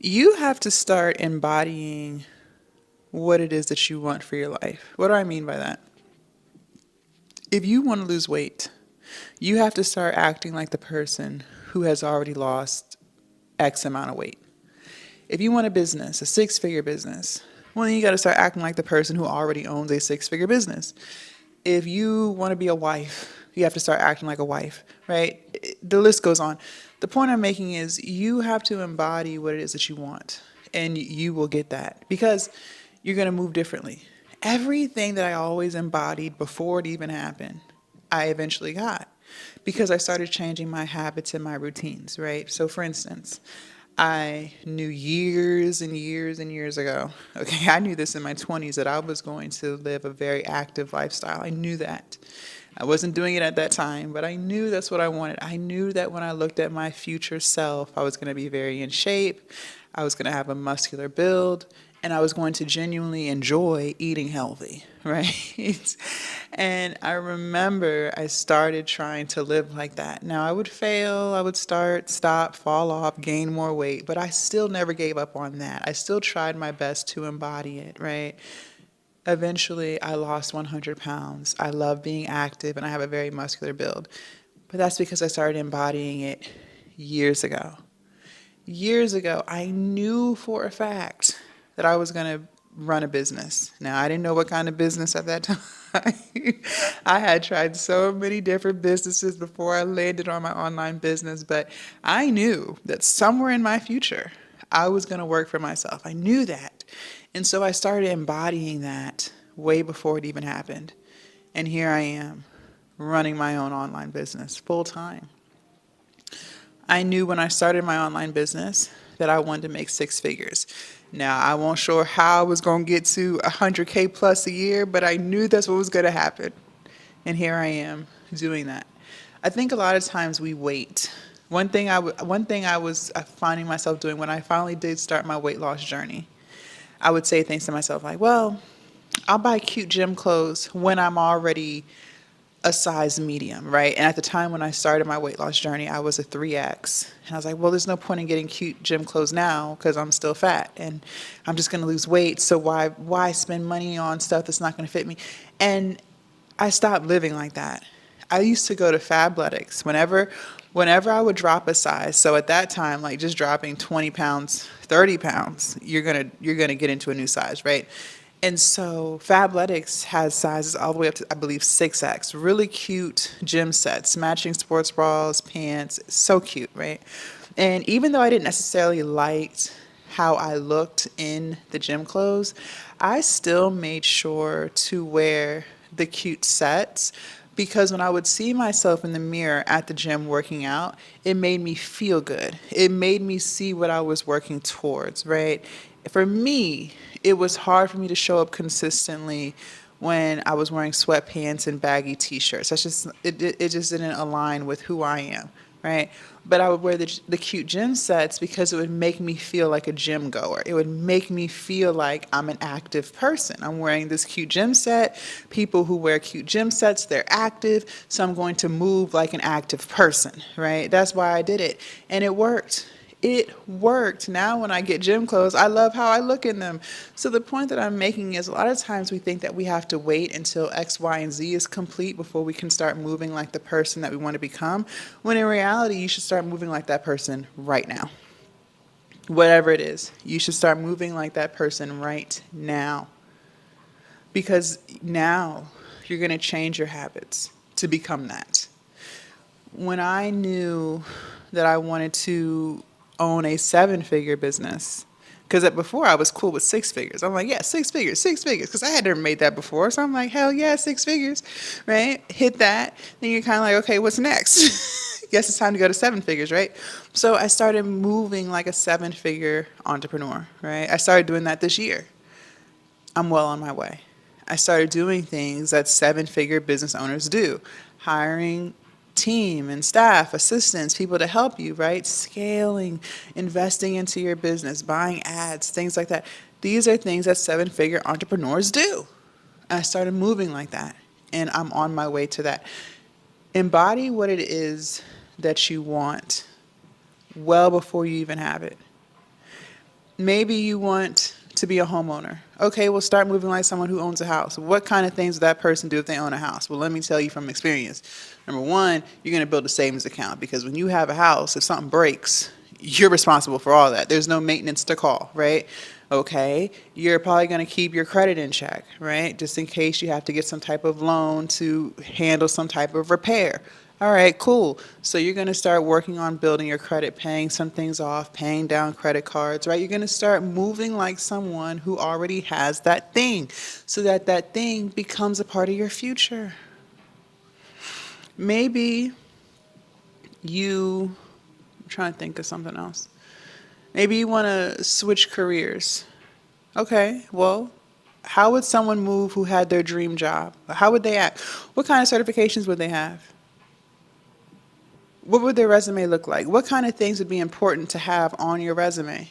You have to start embodying what it is that you want for your life. What do I mean by that? If you want to lose weight, you have to start acting like the person who has already lost X amount of weight. If you want a business, a six-figure business, well, then you got to start acting like the person who already owns a six-figure business. If you want to be a wife, you have to start acting like a wife, right? The list goes on. The point I'm making is you have to embody what it is that you want, and you will get that because you're going to move differently. Everything that I always embodied before it even happened, I eventually got because I started changing my habits and my routines, right? So, for instance, I knew years and years and years ago, okay, I knew this in my 20s that I was going to live a very active lifestyle. I knew that. I wasn't doing it at that time, but I knew that's what I wanted. I knew that when I looked at my future self, I was going to be very in shape, I was going to have a muscular build, and I was going to genuinely enjoy eating healthy, right? And I remember I started trying to live like that. Now, I would fail, I would start, stop, fall off, gain more weight, but I still never gave up on that. I still tried my best to embody it, right? Eventually, I lost 100 pounds. I love being active and I have a very muscular build. But that's because I started embodying it years ago. Years ago, I knew for a fact that I was going to run a business. Now, I didn't know what kind of business at that time. I had tried so many different businesses before I landed on my online business, but I knew that somewhere in my future, I was going to work for myself. I knew that. And so I started embodying that way before it even happened. And here I am, running my own online business full time. I knew when I started my online business that I wanted to make six figures. Now, I won't sure how I was going to get to 100K plus a year, but I knew that's what was going to happen. And here I am doing that. I think a lot of times we wait. One thing I was finding myself doing when I finally did start my weight loss journey, I would say things to myself like, well, I'll buy cute gym clothes when I'm already a size medium, right? And at the time when I started my weight loss journey, I was a 3X. And I was like, well, there's no point in getting cute gym clothes now because I'm still fat and I'm just going to lose weight. So why spend money on stuff that's not going to fit me? And I stopped living like that. I used to go to Fabletics whenever I would drop a size. So at that time, like just dropping 20 pounds, 30 pounds, you're gonna get into a new size, right? And so Fabletics has sizes all the way up to, I believe, 6X. Really cute gym sets, matching sports bras, pants. So cute, right? And even though I didn't necessarily like how I looked in the gym clothes, I still made sure to wear the cute sets because when I would see myself in the mirror at the gym working out, it made me feel good. It made me see what I was working towards, right? For me, it was hard for me to show up consistently when I was wearing sweatpants and baggy t-shirts. It just didn't align with who I am, right? But I would wear the cute gym sets because it would make me feel like a gym goer. It would make me feel like I'm an active person. I'm wearing this cute gym set. People who wear cute gym sets, they're active, so I'm going to move like an active person, right? That's why I did it. And it worked. It worked. Now when I get gym clothes, I love how I look in them. So the point that I'm making is a lot of times we think that we have to wait until X, Y, and Z is complete before we can start moving like the person that we want to become, when in reality, you should start moving like that person right now. Whatever it is, you should start moving like that person right now. Because now you're going to change your habits to become that. When I knew that I wanted to own a seven-figure business, because before I was cool with six figures. I'm like, yeah, six figures, because I had never made that before. So I'm like, hell yeah, six figures, right? Hit that. Then you're kind of like, okay, what's next? Guess it's time to go to seven figures, right? So I started moving like a seven-figure entrepreneur, right? I started doing that this year. I'm well on my way. I started doing things that seven-figure business owners do, hiring team and staff, assistants, people to help you, right? Scaling, investing into your business, buying ads, things like that. These are things that seven-figure entrepreneurs do. And I started moving like that, and I'm on my way to that. Embody what it is that you want well before you even have it. Maybe you want to be a homeowner. Okay, well, start moving like someone who owns a house. What kind of things would that person do if they own a house? Well, let me tell you from experience. Number one, you're going to build a savings account because when you have a house, if something breaks, you're responsible for all that. There's no maintenance to call, right? Okay, you're probably going to keep your credit in check, right? Just in case you have to get some type of loan to handle some type of repair. All right, cool. So you're going to start working on building your credit, paying some things off, paying down credit cards, right? You're going to start moving like someone who already has that thing so that that thing becomes a part of your future. Maybe I'm trying to think of something else. Maybe you want to switch careers. Okay, well, how would someone move who had their dream job? How would they act? What kind of certifications would they have? What would their resume look like? What kind of things would be important to have on your resume?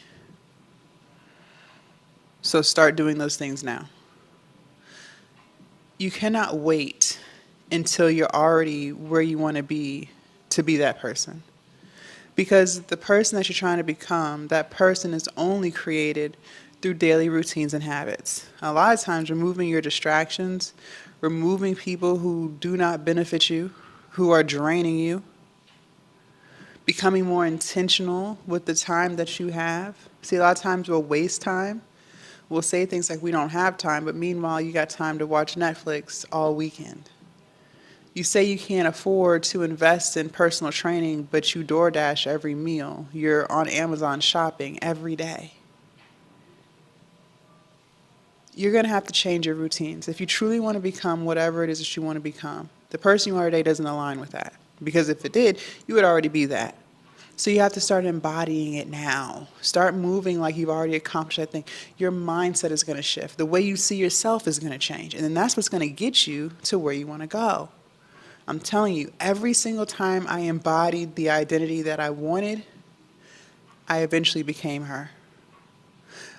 So start doing those things now. You cannot wait until you're already where you want to be that person. Because the person that you're trying to become, that person is only created through daily routines and habits. A lot of times, removing your distractions, removing people who do not benefit you, who are draining you, becoming more intentional with the time that you have. See, a lot of times we'll waste time. We'll say things like we don't have time, but meanwhile, you got time to watch Netflix all weekend. You say you can't afford to invest in personal training, but you DoorDash every meal. You're on Amazon shopping every day. You're going to have to change your routines. If you truly want to become whatever it is that you want to become, the person you are today doesn't align with that. Because if it did, you would already be that. So you have to start embodying it now. Start moving like you've already accomplished that thing. Your mindset is going to shift. The way you see yourself is going to change. And then that's what's going to get you to where you want to go. I'm telling you, every single time I embodied the identity that I wanted, I eventually became her.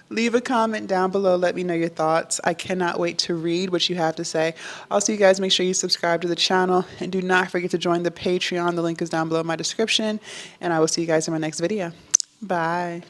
Leave a comment down below. Let me know your thoughts. I cannot wait to read what you have to say. Also, you guys, make sure you subscribe to the channel and do not forget to join the Patreon. The link is down below in my description. And I will see you guys in my next video. Bye.